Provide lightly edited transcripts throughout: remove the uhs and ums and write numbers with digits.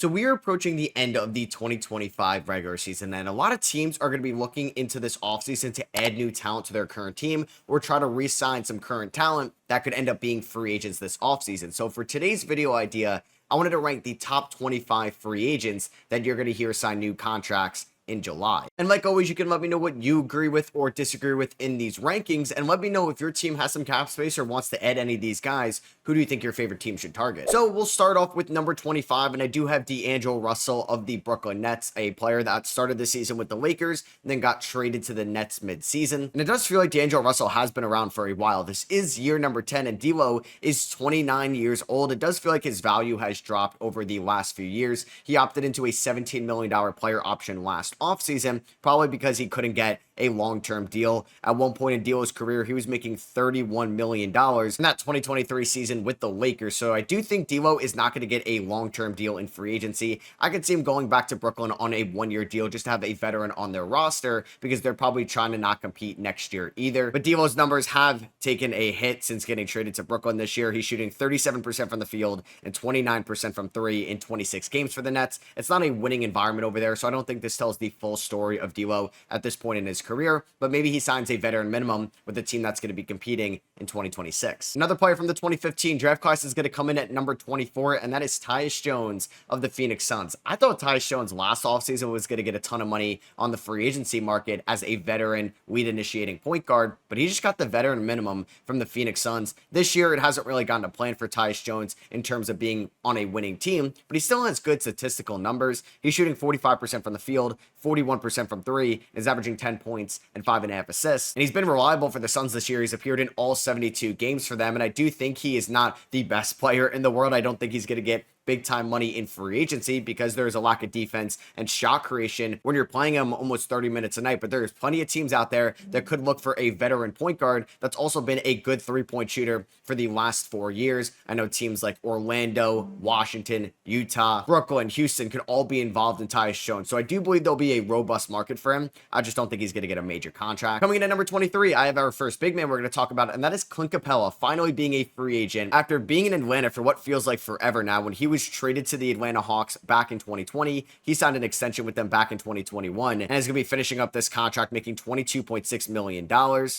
So we are approaching the end of the 2025 regular season, and a lot of teams are going to be looking into this offseason to add new talent to their current team or try to re-sign some current talent that could end up being free agents this offseason. So for today's video idea, I wanted to rank the top 25 free agents that you're going to hear sign new contracts in July. And like always, you can let me know what you agree with or disagree with in these rankings, and let me know if your team has some cap space or wants to add any of these guys. Who do you think your favorite team should target? So we'll start off with number 25, and I do have D'Angelo Russell of the Brooklyn Nets, a player that started the season with the Lakers and then got traded to the Nets mid-season. And it does feel like D'Angelo Russell has been around for a while. This is year number 10, and D'Lo is 29 years old. It does feel like his value has dropped over the last few years. He opted into a $17 million player option last offseason, probably because he couldn't get a long-term deal. At one point in D'Lo's career, he was making $31 million in that 2023 season with the Lakers. So I do think D'Lo is not going to get a long-term deal in free agency. I could see him going back to Brooklyn on a one-year deal just to have a veteran on their roster, because they're probably trying to not compete next year either. But D'Lo's numbers have taken a hit since getting traded to Brooklyn this year. He's shooting 37% from the field and 29% from three in 26 games for the Nets. It's not a winning environment over there, so I don't think this tells the full story of D'Lo at this point in his career, but maybe he signs a veteran minimum with a team that's going to be competing in 2026. Another player from the 2015 draft class is going to come in at number 24, and that is Tyus Jones of the Phoenix Suns. I thought Tyus Jones last offseason was going to get a ton of money on the free agency market as a veteran lead initiating point guard, but he just got the veteran minimum from the Phoenix Suns. This year, it hasn't really gone to plan for Tyus Jones in terms of being on a winning team, but he still has good statistical numbers. He's shooting 45% from the field, 41% from three, is averaging 10 points and 5.5 assists. And he's been reliable for the Suns this year. He's appeared in all 72 games for them. And I do think he is not the best player in the world. I don't think he's going to get big time money in free agency because there's a lack of defense and shot creation when you're playing him almost 30 minutes a night. But there's plenty of teams out there that could look for a veteran point guard that's also been a good 3-point shooter for the last 4 years. I know teams like Orlando, Washington, Utah, Brooklyn, Houston could all be involved in Tyus Jones. So I do believe there'll be a robust market for him. I just don't think he's going to get a major contract. Coming in at number 23, I have our first big man we're going to talk about, and that is Clint Capella finally being a free agent after being in Atlanta for what feels like forever now. When he was traded to the Atlanta Hawks back in 2020, he signed an extension with them back in 2021 and is going to be finishing up this contract making $22.6 million.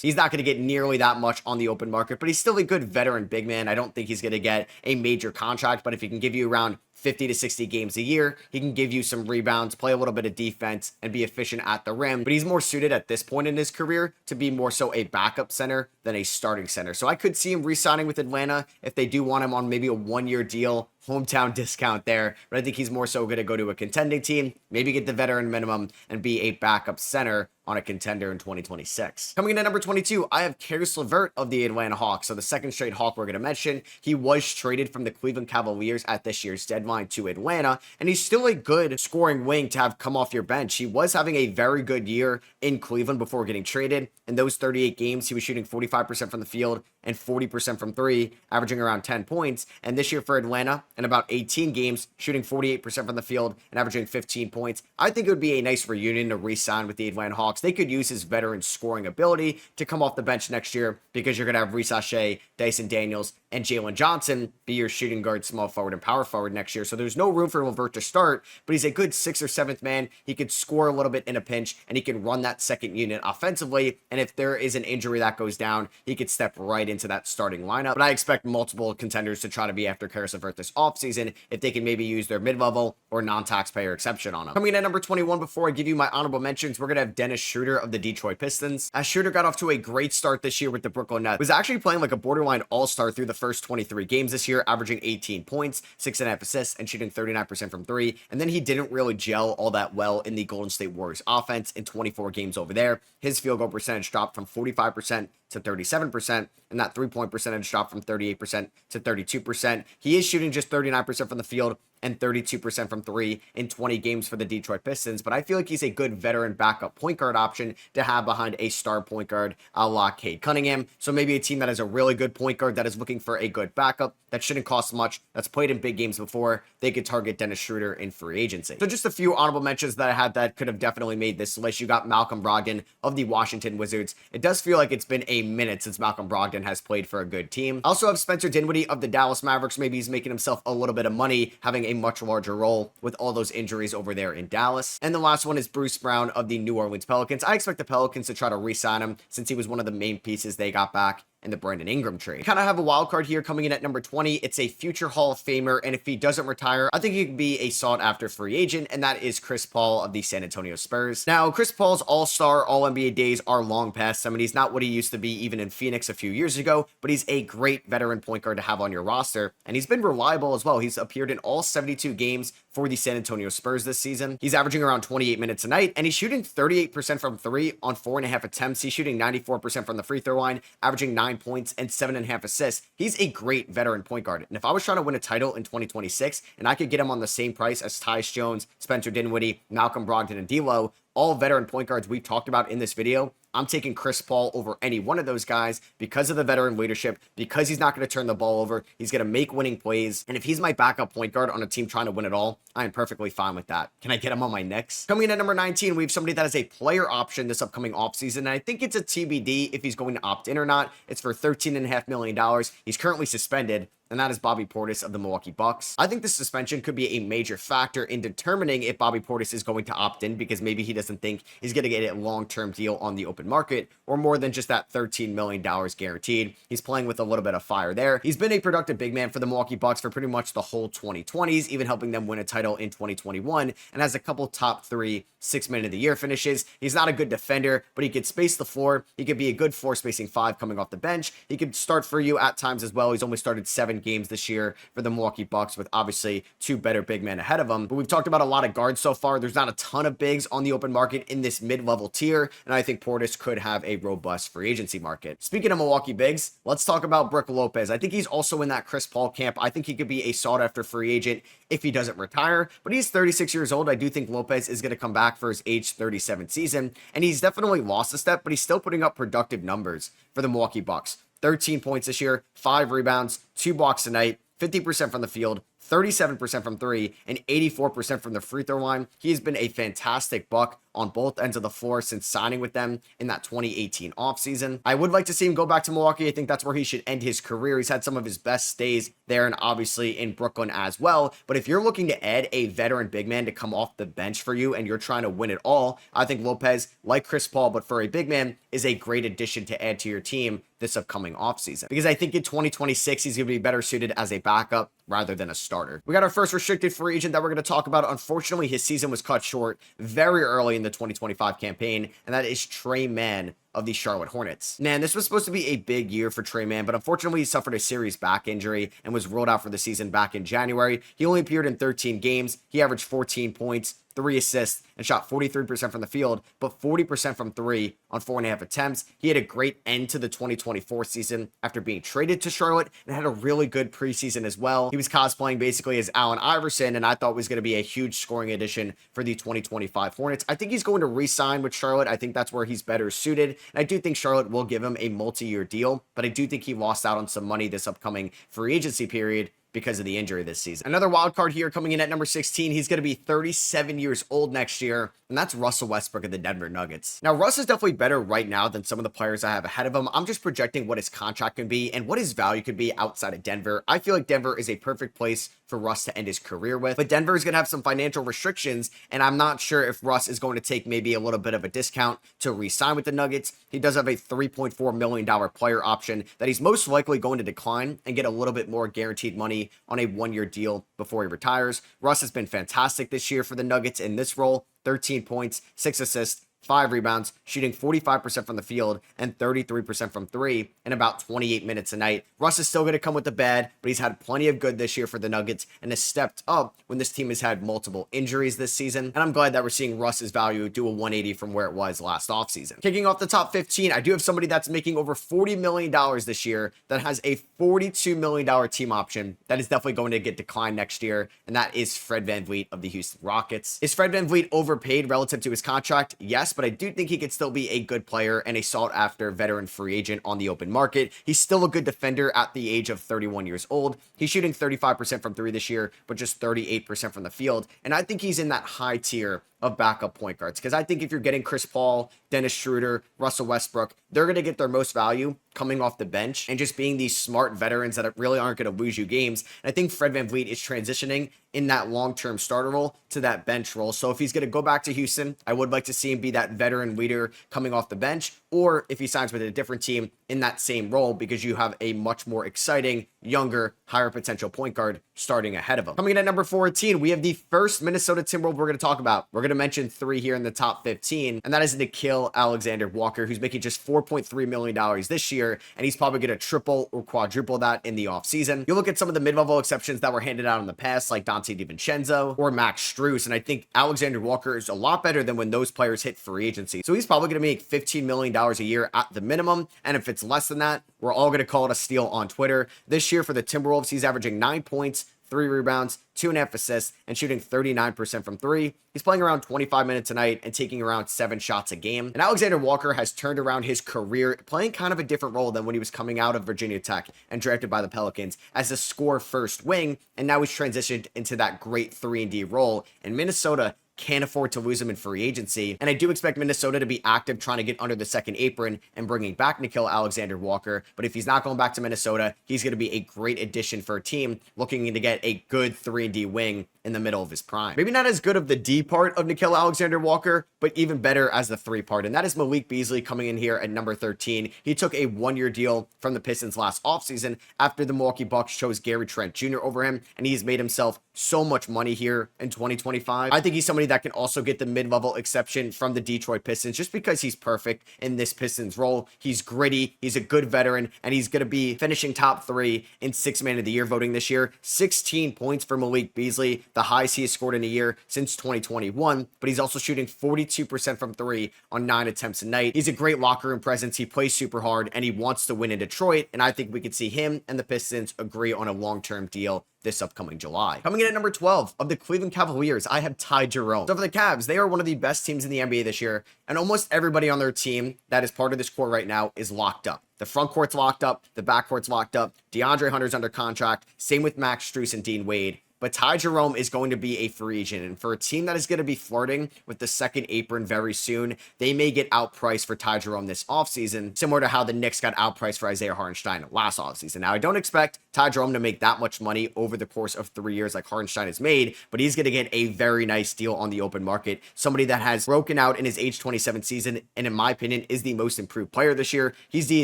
He's not going to get nearly that much on the open market, but he's still a good veteran big man. I don't think he's going to get a major contract, but if he can give you around 50 to 60 games a year, he can give you some rebounds, play a little bit of defense, and be efficient at the rim. But he's more suited at this point in his career to be more so a backup center than a starting center. So I could see him re-signing with Atlanta if they do want him on maybe a one-year deal, hometown discount there. But I think he's more so going to go to a contending team, maybe get the veteran minimum, and be a backup center on a contender in 2026. Coming in at number 22, I have Caris LeVert of the Atlanta Hawks. So the second straight Hawk we're going to mention. He was traded from the Cleveland Cavaliers at this year's deadline to Atlanta, and he's still a good scoring wing to have come off your bench. He was having a very good year in Cleveland before getting traded. In those 38 games, he was shooting 45% from the field and 40% from three, averaging around 10 points. And this year for Atlanta, in about 18 games, shooting 48% from the field and averaging 15 points. I think it would be a nice reunion to re-sign with the Atlanta Hawks. They could use his veteran scoring ability to come off the bench next year, because you're going to have Reese Shea, Dyson Daniels, and Jalen Johnson be your shooting guard, small forward, and power forward next year. So there's no room for LeVert to start, but he's a good 6th or 7th man. He could score a little bit in a pinch, and he can run that second unit offensively. And if there is an injury that goes down, he could step right into that starting lineup. But I expect multiple contenders to try to be after Caris LeVert this offseason if they can maybe use their mid-level or non-taxpayer exception on him. Coming in at number 21, before I give you my honorable mentions, we're going to have Dennis Schroeder of the Detroit Pistons. As Schroeder got off to a great start this year with the Brooklyn Nets, was actually playing like a borderline all-star through the first 23 games this year, averaging 18 points, 6.5 assists, and shooting 39% from three. And then he didn't really gel all that well in the Golden State Warriors offense in 24 games over there. His field goal percentage dropped from 45% to 37%, and that 3-point percentage dropped from 38% to 32%. He is shooting just 39% from the field and 32% from three in 20 games for the Detroit Pistons, but I feel like he's a good veteran backup point guard option to have behind a star point guard a la Cade Cunningham. So maybe a team that has a really good point guard that is looking for a good backup that shouldn't cost much, that's played in big games before, they could target Dennis Schroeder in free agency. So just a few honorable mentions that I had that could have definitely made this list. You got Malcolm Brogdon of the Washington Wizards. It does feel like it's been a minute since Malcolm Brogdon has played for a good team. I also have Spencer Dinwiddie of the Dallas Mavericks. Maybe he's making himself a little bit of money having a much larger role with all those injuries over there in Dallas. And the last one is Bruce Brown of the New Orleans Pelicans. I expect the Pelicans to try to re-sign him since he was one of the main pieces they got back in the Brandon Ingram trade. Kind of have a wild card here coming in at number 20. It's a future Hall of Famer, and if he doesn't retire, I think he could be a sought-after free agent, and that is Chris Paul of the San Antonio Spurs. Now, Chris Paul's all-star, all-NBA days are long past. I mean, he's not what he used to be even in Phoenix a few years ago, but he's a great veteran point guard to have on your roster, and he's been reliable as well. He's appeared in all 72 games for the San Antonio Spurs this season. He's averaging around 28 minutes a night, and he's shooting 38% from 3 on 4.5 attempts. He's shooting 94% from the free throw line, averaging 9 points and 7.5 assists. He's a great veteran point guard. And if I was trying to win a title in 2026 and I could get him on the same price as Tyus Jones, Spencer Dinwiddie, Malcolm Brogdon, and D'Lo, all veteran point guards we've talked about in this video, I'm taking Chris Paul over any one of those guys because of the veteran leadership, because he's not going to turn the ball over. He's going to make winning plays. And if he's my backup point guard on a team trying to win it all, I am perfectly fine with that. Can I get him on my Knicks? Coming in at number 19, we have somebody that is a player option this upcoming offseason. And I think it's a TBD if he's going to opt in or not. It's for $13.5 million. He's currently suspended, and that is Bobby Portis of the Milwaukee Bucks. I think this suspension could be a major factor in determining if Bobby Portis is going to opt in, because maybe he doesn't think he's going to get a long-term deal on the open market, or more than just that $13 million guaranteed. He's playing with a little bit of fire there. He's been a productive big man for the Milwaukee Bucks for pretty much the whole 2020s, even helping them win a title in 2021, and has a couple top 3 6-man of the year finishes. He's not a good defender, but he could space the floor. He could be a good floor spacing 5 coming off the bench. He could start for you at times as well. He's only started 7 games this year for the Milwaukee Bucks, with obviously 2 better big men ahead of him. But we've talked about a lot of guards so far. There's not a ton of bigs on the open market in this mid-level tier, and I think Portis could have a robust free agency market. Speaking of Milwaukee bigs, let's talk about Brook Lopez. I think he's also in that Chris Paul camp. I think he could be a sought-after free agent if he doesn't retire, but he's 36 years old. I do think Lopez is going to come back for his age 37 season, and he's definitely lost a step, but he's still putting up productive numbers for the Milwaukee Bucks. 13 points this year, 5 rebounds, 2 blocks a night, 50% from the field, 37% from 3, and 84% from the free throw line. He has been a fantastic Buck on both ends of the floor since signing with them in that 2018 offseason. I would like to see him go back to Milwaukee. I think that's where he should end his career. He's had some of his best stays there, and obviously in Brooklyn as well. But if you're looking to add a veteran big man to come off the bench for you and you're trying to win it all, I think Lopez, like Chris Paul, but for a big man, is a great addition to add to your team this upcoming offseason. Because I think in 2026, he's going to be better suited as a backup rather than a starter. We got our first restricted free agent that we're going to talk about. Unfortunately, his season was cut short very early in the 2025 campaign, and that is Tre Mann of the Charlotte Hornets. Man, this was supposed to be a big year for Tre Mann, but unfortunately he suffered a serious back injury and was ruled out for the season back in January. He only appeared in 13 games. He averaged 14 points, 3 assists, and shot 43% from the field, but 40% from 3 on 4.5 attempts. He had a great end to the 2024 season after being traded to Charlotte, and had a really good preseason as well. He was cosplaying basically as Allen Iverson, and I thought was going to be a huge scoring addition for the 2025 Hornets. I think he's going to re-sign with Charlotte. I think that's where he's better suited, and I do think Charlotte will give him a multi-year deal, but I do think he lost out on some money this upcoming free agency period because of the injury this season. Another wild card here coming in at number 16. He's going to be 37 years old next year, and that's Russell Westbrook of the Denver Nuggets. Now, Russ is definitely better right now than some of the players I have ahead of him. I'm just projecting what his contract can be and what his value could be outside of Denver. I feel like Denver is a perfect place for Russ to end his career with, but Denver is going to have some financial restrictions, and I'm not sure if Russ is going to take maybe a little bit of a discount to re-sign with the Nuggets. He does have a $3.4 million player option that he's most likely going to decline and get a little bit more guaranteed money on a 1-year deal before he retires. Russ has been fantastic this year for the Nuggets in this role. 13 points, 6 assists, 5 rebounds, shooting 45% from the field and 33% from 3 in about 28 minutes a night. Russ is still going to come with the bad, but he's had plenty of good this year for the Nuggets and has stepped up when this team has had multiple injuries this season. And I'm glad that we're seeing Russ's value do a 180 from where it was last offseason. Kicking off the top 15, I do have somebody that's making over $40 million this year that has a $42 million team option that is definitely going to get declined next year, and that is Fred VanVleet of the Houston Rockets. Is Fred VanVleet overpaid relative to his contract? Yes, but I do think he could still be a good player and a sought-after veteran free agent on the open market. He's still a good defender at the age of 31 years old. He's shooting 35% from 3 this year, but just 38% from the field. And I think he's in that high tier of backup point guards. Because I think if you're getting Chris Paul, Dennis Schroeder, Russell Westbrook, they're going to get their most value coming off the bench and just being these smart veterans that really aren't going to lose you games. And I think Fred VanVleet is transitioning in that long-term starter role to that bench role. So if he's going to go back to Houston, I would like to see him be that veteran leader coming off the bench, or if he signs with a different team in that same role, because you have a much more exciting, younger, higher potential point guard starting ahead of him. Coming in at number 14, we have the first Minnesota Timberwolves we're going to talk about. We're going to mention 3 here in the top 15, and that is Nickeil Alexander-Walker, who's making just $4.3 million this year, and he's probably going to triple or quadruple that in the offseason. You look at some of the mid-level exceptions that were handed out in the past, like Dante DiVincenzo or Max Strus, and I think Alexander-Walker is a lot better than when those players hit free agency. So he's probably going to make $15 million a year at the minimum, and if it's less than that, we're all going to call it a steal on Twitter. This year for the Timberwolves, he's averaging 9 points, 3 rebounds, 2.5 assists, and shooting 39% from 3. He's playing around 25 minutes a night and taking around 7 shots a game. And Alexander Walker has turned around his career, playing kind of a different role than when he was coming out of Virginia Tech and drafted by the Pelicans as a score-first wing, and now he's transitioned into that great 3-and-D role. And Minnesota can't afford to lose him in free agency. And I do expect Minnesota to be active trying to get under the second apron and bringing back Nickeil Alexander-Walker. But if he's not going back to Minnesota, he's going to be a great addition for a team looking to get a good 3-and-D wing in the middle of his prime. Maybe not as good of the D part of Nickeil Alexander-Walker, but even better as the 3 part. And that is Malik Beasley coming in here at number 13. He took a 1-year deal from the Pistons last offseason after the Milwaukee Bucks chose Gary Trent Jr. over him, and he's made himself so much money here in 2025. I think he's somebody that can also get the mid-level exception from the Detroit Pistons just because he's perfect in this Pistons role. He's gritty, he's a good veteran, and he's going to be finishing top 3 in 6th Man of the Year voting this year. 16 points for Malik Beasley, the highest he has scored in a year since 2021, but he's also shooting 42% from 3 on 9 attempts a night. He's a great locker room presence. He plays super hard, and he wants to win in Detroit, and I think we could see him and the Pistons agree on a long-term deal this upcoming July. Coming in at number 12 of the Cleveland Cavaliers, I have Ty Jerome. So for the Cavs, they are one of the best teams in the NBA this year, and almost everybody on their team that is part of this core right now is locked up. The front court's locked up, the back court's locked up, DeAndre Hunter's under contract, same with Max Strus and Dean Wade. But Ty Jerome is going to be a free agent. And for a team that is going to be flirting with the second apron very soon, they may get outpriced for Ty Jerome this offseason, similar to how the Knicks got outpriced for Isaiah Hartenstein last offseason. Now, I don't expect Ty Jerome to make that much money over the course of 3 years like Hartenstein has made, but he's going to get a very nice deal on the open market. Somebody that has broken out in his age 27 season, and in my opinion, is the most improved player this year. He's the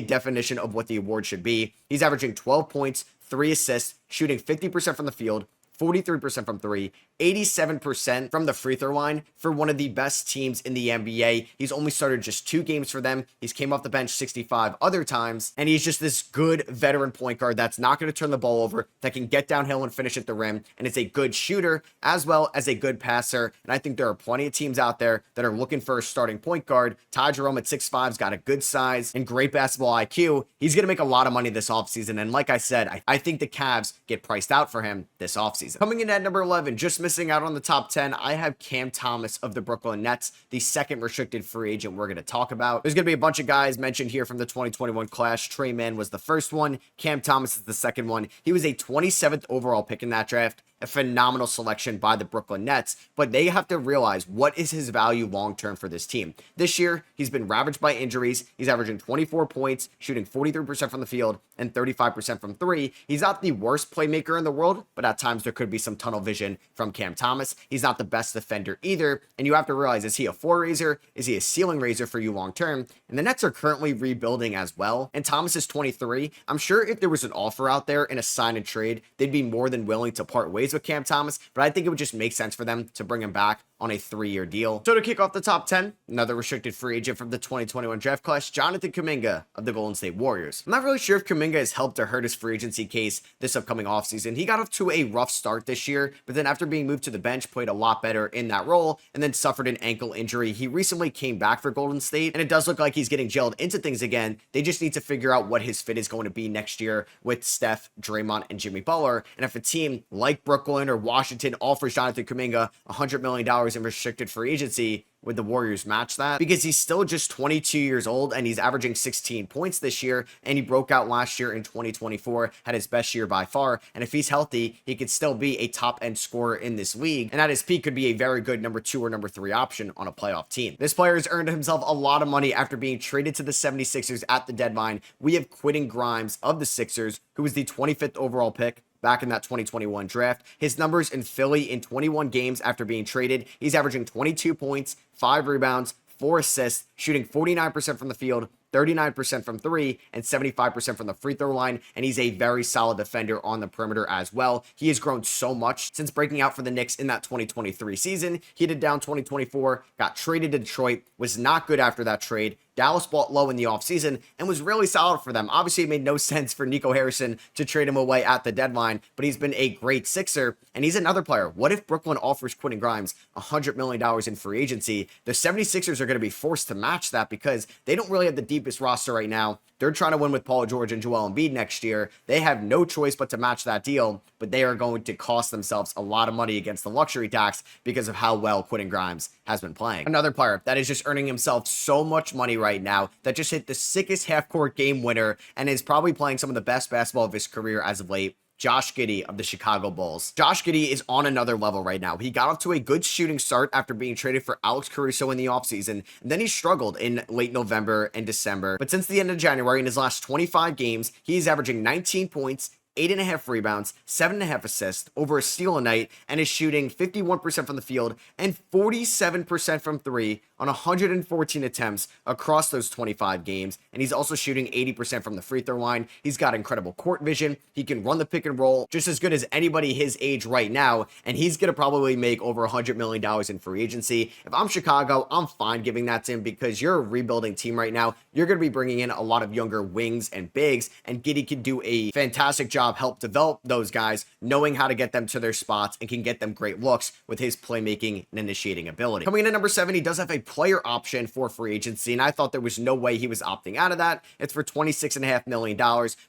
definition of what the award should be. He's averaging 12 points, 3 assists, shooting 50% from the field, 43% from 3, 87% from the free throw line for one of the best teams in the NBA. He's only started just 2 games for them. He's came off the bench 65 other times, and he's just this good veteran point guard that's not going to turn the ball over, that can get downhill and finish at the rim, and is a good shooter as well as a good passer. And I think there are plenty of teams out there that are looking for a starting point guard. Ty Jerome at 6'5's got a good size and great basketball IQ. He's going to make a lot of money this offseason, and like I said, I think the Cavs get priced out for him this offseason. Coming in at number 11, just missing out on the top 10, I have Cam Thomas of the Brooklyn Nets, the second restricted free agent we're going to talk about. There's going to be a bunch of guys mentioned here from the 2021 class. Trey Mann was the first one. Cam Thomas is the second one. He was a 27th overall pick in that draft. A phenomenal selection by the Brooklyn Nets, but they have to realize what is his value long-term for this team. This year, he's been ravaged by injuries. He's averaging 24 points, shooting 43% from the field and 35% from 3. He's not the worst playmaker in the world, but at times there could be some tunnel vision from Cam Thomas. He's not the best defender either, and you have to realize, is he a floor raiser? Is he a ceiling raiser for you long-term? And the Nets are currently rebuilding as well, and Thomas is 23. I'm sure if there was an offer out there in a sign and trade, they'd be more than willing to part ways with Cam Thomas, but I think it would just make sense for them to bring him back on a 3-year deal. So to kick off the top 10, another restricted free agent from the 2021 draft class, Jonathan Kuminga of the Golden State Warriors. I'm not really sure if Kuminga has helped or hurt his free agency case this upcoming offseason. He got off to a rough start this year, but then after being moved to the bench, played a lot better in that role, and then suffered an ankle injury. He recently came back for Golden State, and it does look like he's getting gelled into things again. They just need to figure out what his fit is going to be next year with Steph, Draymond, and Jimmy Butler. And if a team like Brooklyn or Washington offers Jonathan Kuminga $100 million in restricted free agency. Would the Warriors match that? Because he's still just 22 years old and he's averaging 16 points this year, and he broke out last year in 2024, had his best year by far, and if he's healthy, he could still be a top-end scorer in this league, and at his peak could be a very good number 2 or number 3 option on a playoff team. This player has earned himself a lot of money after being traded to the 76ers at the deadline. We have Quentin Grimes of the Sixers, who was the 25th overall pick back in that 2021 draft. His numbers in Philly in 21 games after being traded, he's averaging 22 points, 5 rebounds, 4 assists, shooting 49% from the field, 39% from 3, and 75% from the free throw line, and he's a very solid defender on the perimeter as well. He has grown so much since breaking out for the Knicks in that 2023 season. He did down 2024, got traded to Detroit, was not good after that trade. Dallas bought low in the offseason and was really solid for them. Obviously, it made no sense for Nico Harrison to trade him away at the deadline, but he's been a great Sixer, and he's another player. What if Brooklyn offers Quentin Grimes $100 million in free agency? The 76ers are going to be forced to match that because they don't really have the deepest roster right now. They're trying to win with Paul George and Joel Embiid next year. They have no choice but to match that deal, but they are going to cost themselves a lot of money against the luxury tax because of how well Quentin Grimes has been playing. Another player that is just earning himself so much money right now that just hit the sickest half-court game winner and is probably playing some of the best basketball of his career as of late. Josh Giddey of the Chicago Bulls. Josh Giddey is on another level right now. He got off to a good shooting start after being traded for Alex Caruso in the offseason, and then he struggled in late November and December. But since the end of January, in his last 25 games, he's averaging 19 points, 8.5 rebounds, 7.5 assists, over a steal a night, and is shooting 51% from the field and 47% from 3 on 114 attempts across those 25 games. And he's also shooting 80% from the free throw line. He's got incredible court vision. He can run the pick and roll just as good as anybody his age right now. And he's going to probably make over $100 million in free agency. If I'm Chicago, I'm fine giving that to him because you're a rebuilding team right now. You're going to be bringing in a lot of younger wings and bigs, and Giddey can do a fantastic job help develop those guys, knowing how to get them to their spots and can get them great looks with his playmaking and initiating ability. Coming in at number 7, he does have a player option for free agency, and I thought there was no way he was opting out of that. It's for $26.5 million,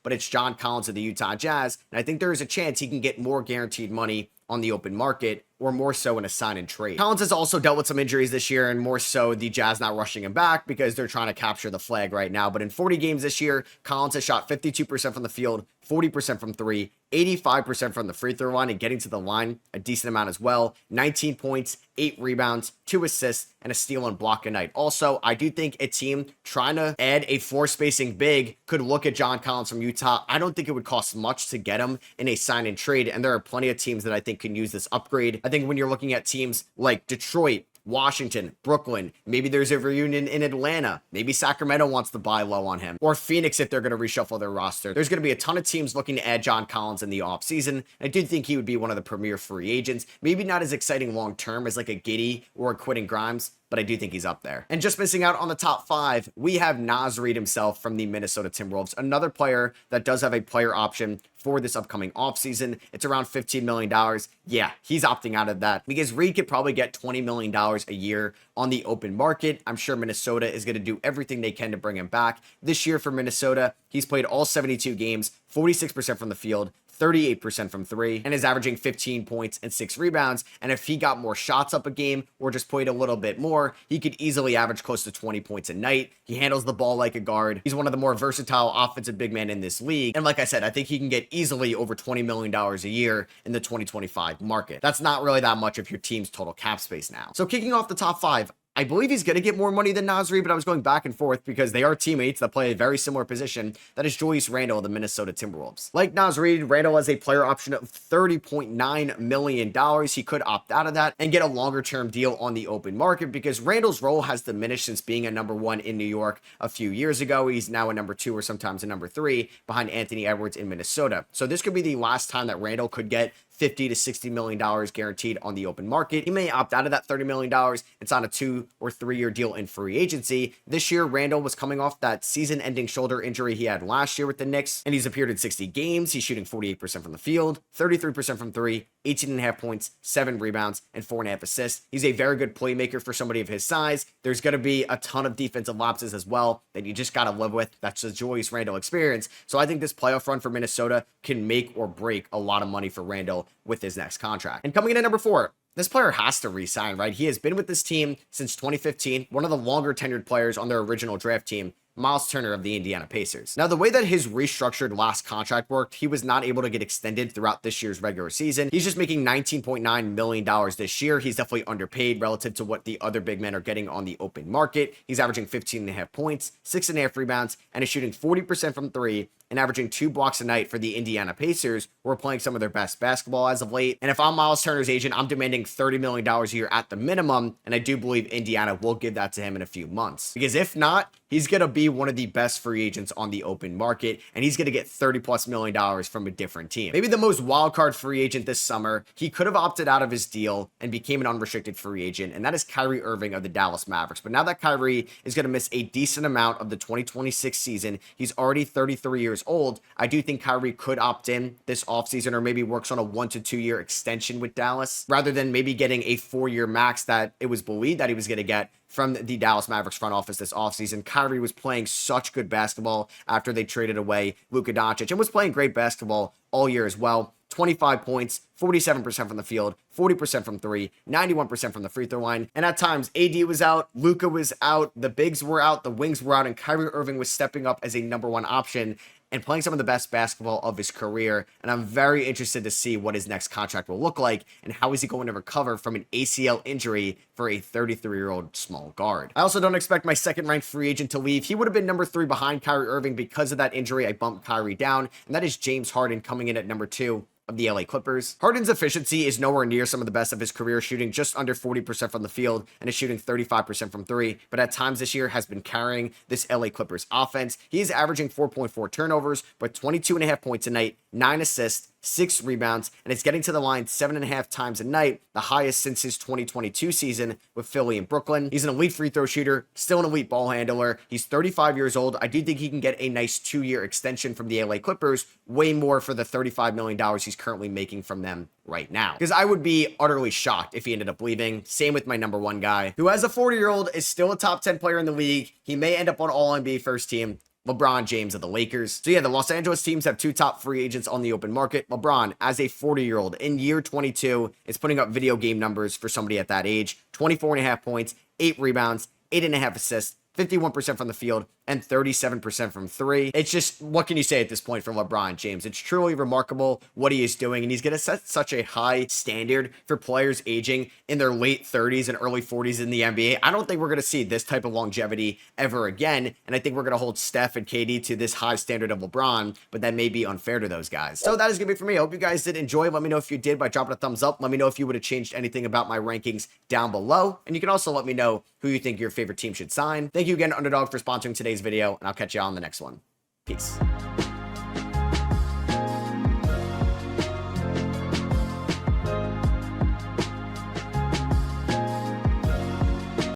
but it's John Collins of the Utah Jazz, and I think there is a chance he can get more guaranteed money on the open market, or more so in a sign and trade. Collins has also dealt with some injuries this year, and more so the Jazz not rushing him back because they're trying to capture the flag right now. But in 40 games this year, Collins has shot 52% from the field, 40% from 3, 85% from the free throw line, and getting to the line a decent amount as well. 19 points, 8 rebounds, 2 assists, and a steal and block a night. Also, I do think a team trying to add a floor spacing big could look at John Collins from Utah. I don't think it would cost much to get him in a sign and trade, and there are plenty of teams that I think can use this upgrade. I think when you're looking at teams like Detroit, Washington, Brooklyn, maybe there's a reunion in Atlanta, maybe Sacramento wants to buy low on him, or Phoenix if they're going to reshuffle their roster. There's going to be a ton of teams looking to add John Collins in the offseason. I do think he would be one of the premier free agents. Maybe not as exciting long term as like a Giddey or a Quentin Grimes, but I do think he's up there. And just missing out on the top 5, we have Naz Reid himself from the Minnesota Timberwolves, another player that does have a player option for this upcoming offseason. It's around $15 million. Yeah, he's opting out of that because Reid could probably get $20 million a year on the open market. I'm sure Minnesota is going to do everything they can to bring him back. This year for Minnesota, he's played all 72 games, 46% from the field, 38% from 3, and is averaging 15 points and 6 rebounds. And if he got more shots up a game or just played a little bit more, he could easily average close to 20 points a night. He handles the ball like a guard. He's one of the more versatile offensive big men in this league. And like I said, I think he can get easily over $20 million a year in the 2025 market. That's not really that much of your team's total cap space now. So kicking off the top 5, I believe he's going to get more money than Naz Reid, but I was going back and forth because they are teammates that play a very similar position. That is Julius Randle of the Minnesota Timberwolves. Like Naz Reid, Randle has a player option of $30.9 million. He could opt out of that and get a longer-term deal on the open market because Randle's role has diminished since being a number 1 in New York a few years ago. He's now a number 2 or sometimes a number 3 behind Anthony Edwards in Minnesota. So this could be the last time that Randle could get $50 to $60 million guaranteed on the open market. He may opt out of that $30 million and sign a 2 or 3 year deal in free agency. This year, Randle was coming off that season-ending shoulder injury he had last year with the Knicks, and he's appeared in 60 games. He's shooting 48% from the field, 33% from 3, 18.5 points, 7 rebounds, and 4.5 assists. He's a very good playmaker for somebody of his size. There's going to be a ton of defensive lapses as well that you just got to live with. That's the Julius Randle experience. So I think this playoff run for Minnesota can make or break a lot of money for Randle with his next contract. And coming in at number 4, this player has to re-sign, right? He has been with this team since 2015, one of the longer tenured players on their original draft team. Miles Turner of the Indiana Pacers. Now, the way that his restructured last contract worked, he was not able to get extended throughout this year's regular season. He's just making $19.9 million this year. He's definitely underpaid relative to what the other big men are getting on the open market. He's averaging 15.5 points, 6.5 rebounds, and is shooting 40% from three and averaging 2 blocks a night for the Indiana Pacers, who are playing some of their best basketball as of late. And if I'm Miles Turner's agent, I'm demanding $30 million a year at the minimum, and I do believe Indiana will give that to him in a few months. Because if not, he's going to be one of the best free agents on the open market, and he's going to get $30+ million from a different team. Maybe the most wildcard free agent this summer. He could have opted out of his deal and became an unrestricted free agent, and that is Kyrie Irving of the Dallas Mavericks. But now that Kyrie is going to miss a decent amount of the 2026 season, he's already 33 years old. I do think Kyrie could opt in this offseason, or maybe works on a 1 to 2 year extension with Dallas, rather than maybe getting a 4-year max that it was believed that he was going to get from the Dallas Mavericks front office this offseason. Kyrie was playing such good basketball after they traded away Luka Doncic, and was playing great basketball all year as well. 25 points, 47% from the field, 40% from three, 91% from the free throw line. And at times, AD was out, Luka was out, the bigs were out, the wings were out, and Kyrie Irving was stepping up as a number one option and playing some of the best basketball of his career. And I'm very interested to see what his next contract will look like and how is he going to recover from an ACL injury for a 33-year-old small guard. I also don't expect my second-ranked free agent to leave. He would have been number 3 behind Kyrie Irving because of that injury. I bumped Kyrie down, and that is James Harden coming in at number 2 of the LA Clippers. Harden's efficiency is nowhere near some of the best of his career, shooting just under 40% from the field and is shooting 35% from three, but at times this year has been carrying this LA Clippers offense. He is averaging 4.4 turnovers, but 22.5 points a night, 9 assists, 6 rebounds, and it's getting to the line 7.5 times a night, the highest since his 2022 season with Philly and Brooklyn. He's an elite free throw shooter, still an elite ball handler. He's 35 years old. I do think he can get a nice 2-year extension from the LA Clippers, way more for the $35 million he's currently making from them right now. Because I would be utterly shocked if he ended up leaving. Same with my number 1 guy, who as a 40-year-old is still a top 10 player in the league. He may end up on All-NBA first team. LeBron James of the Lakers. So yeah, the Los Angeles teams have 2 top free agents on the open market. LeBron, as a 40-year-old in year 22, is putting up video game numbers for somebody at that age. 24.5 points, 8 rebounds, 8.5 assists, 51% from the field, and 37% from three. It's just, what can you say at this point from LeBron James? It's truly remarkable what he is doing, and he's going to set such a high standard for players aging in their late 30s and early 40s in the NBA. I don't think we're going to see this type of longevity ever again, and I think we're going to hold Steph and KD to this high standard of LeBron, but that may be unfair to those guys. So that is going to be it for me. I hope you guys did enjoy. Let me know if you did by dropping a thumbs up. Let me know if you would have changed anything about my rankings down below, and you can also let me know who you think your favorite team should sign. Thank you again, Underdog, for sponsoring today's video, and I'll catch you on the next one. Peace.